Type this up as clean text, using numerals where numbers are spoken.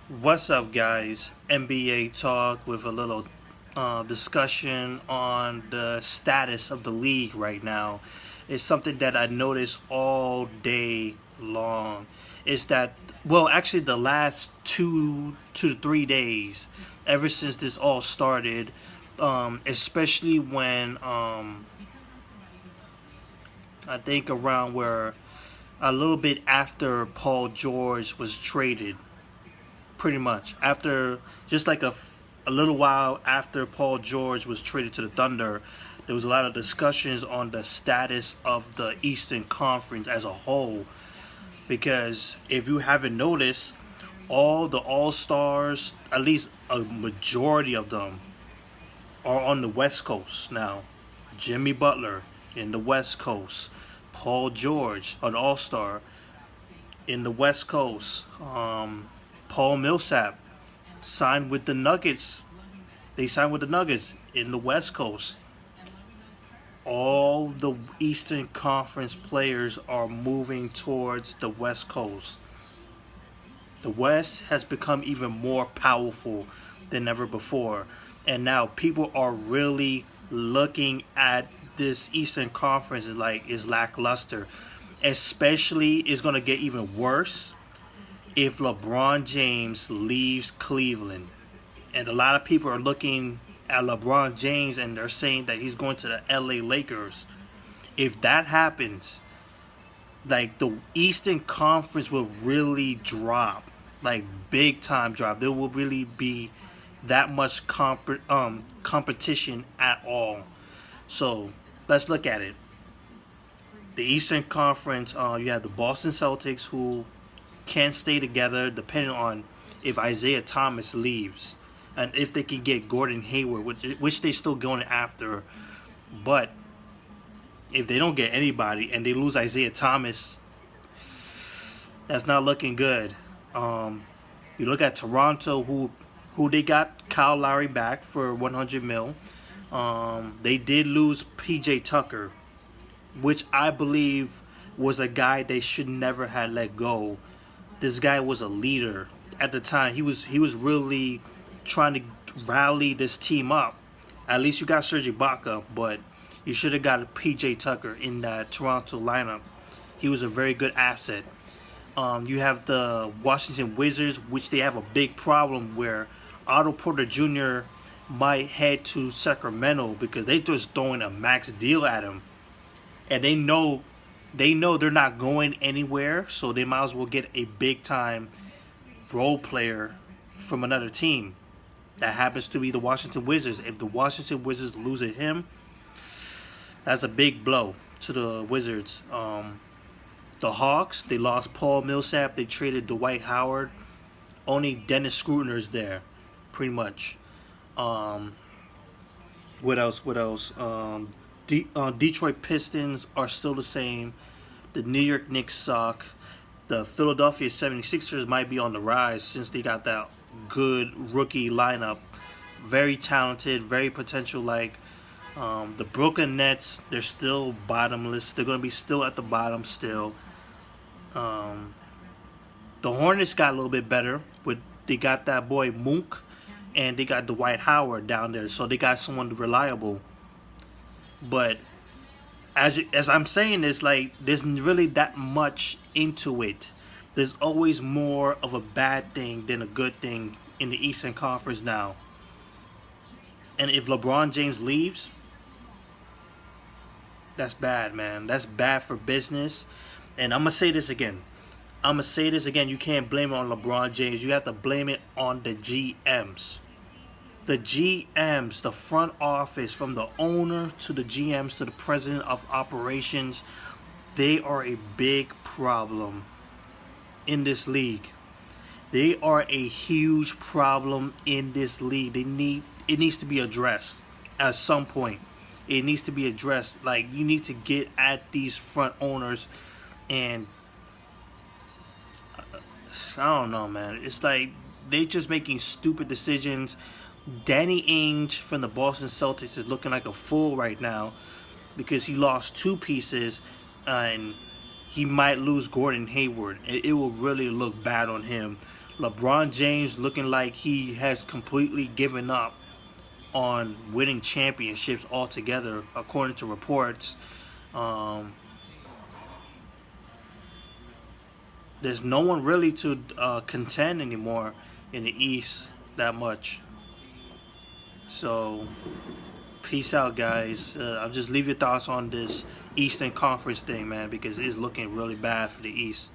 What's up, guys? NBA talk with a little discussion on the status of the league right now. It's something that I noticed all day long. Is that actually, the last 2 to 3 days, ever since this all started, especially when I think around where a little bit after Paul George was traded, pretty much after just like a little while after Paul George was traded to the Thunder, there was a lot of discussions on the status of the Eastern Conference as a whole. Because if you haven't noticed, all the All Stars, at least a majority of them, are on the West Coast now. Jimmy Butler in the West Coast, Paul George, an All Star in the West Coast, Paul Millsap signed with the Nuggets. They signed with the Nuggets in the West Coast. All the Eastern Conference players are moving towards the West Coast. The West has become even more powerful than ever before. And now people are really looking at this Eastern Conference is lackluster. Especially it's gonna get even worse if LeBron James leaves Cleveland. And a lot of people are looking at LeBron James and they're saying that he's going to the LA Lakers. If that happens, like, the Eastern Conference will really drop, like big time drop. There will really be that much competition at all. So let's look at it. The Eastern Conference, you have the Boston Celtics, who can stay together depending on if Isaiah Thomas leaves and if they can get Gordon Hayward, which they still going after. But if they don't get anybody and they lose Isaiah Thomas, that's not looking good. You look at Toronto, who they got Kyle Lowry back for 100 mil. They did lose PJ Tucker, which I believe was a guy they should never have let go. This guy was a leader at the time. He was really trying to rally this team up. At least you got Serge Ibaka, but you should have got PJ Tucker in that Toronto lineup. He was a very good asset. You have the Washington Wizards, which they have a big problem where Otto Porter Jr. might head to Sacramento because they just throwing a max deal at him, and they know they're not going anywhere, so they might as well get a big time role player from another team. That happens to be the Washington Wizards. If the Washington Wizards lose at him, that's a big blow to the Wizards. The Hawks, they lost Paul Millsap. They traded Dwight Howard. Only Dennis Schröder's there, pretty much. Um, what else? What else? Detroit Pistons are still the same. The New York Knicks suck. The Philadelphia 76ers might be on the rise since they got that good rookie lineup. Very talented, very potential. The Brooklyn Nets, they're still bottomless. They're going to be still at the bottom still. Um, the Hornets got a little bit better. They got that boy Mook, and they got Dwight Howard down there. So they got someone reliable. But as I'm saying this, like, there's really that much into it. There's always more of a bad thing than a good thing in the Eastern Conference now. And if LeBron James leaves, that's bad, man. That's bad for business. And I'm gonna say this again. You can't blame it on LeBron James. You have to blame it on the GMs. The GMs, the front office, from the owner to the GMs to the president of operations, they are a big problem in this league. They are a huge problem in this league. It needs to be addressed at some point. It needs to be addressed. Like, you need to get at these front owners, and I don't know, man. It's like they just making stupid decisions. Danny Ainge from the Boston Celtics is looking like a fool right now because he lost two pieces, and he might lose Gordon Hayward. It will really look bad on him. LeBron James looking like he has completely given up on winning championships altogether, according to reports. Um, there's no one really to contend anymore in the East that much. So, peace out, guys. I'll just leave your thoughts on this Eastern Conference thing, man, because it's looking really bad for the East.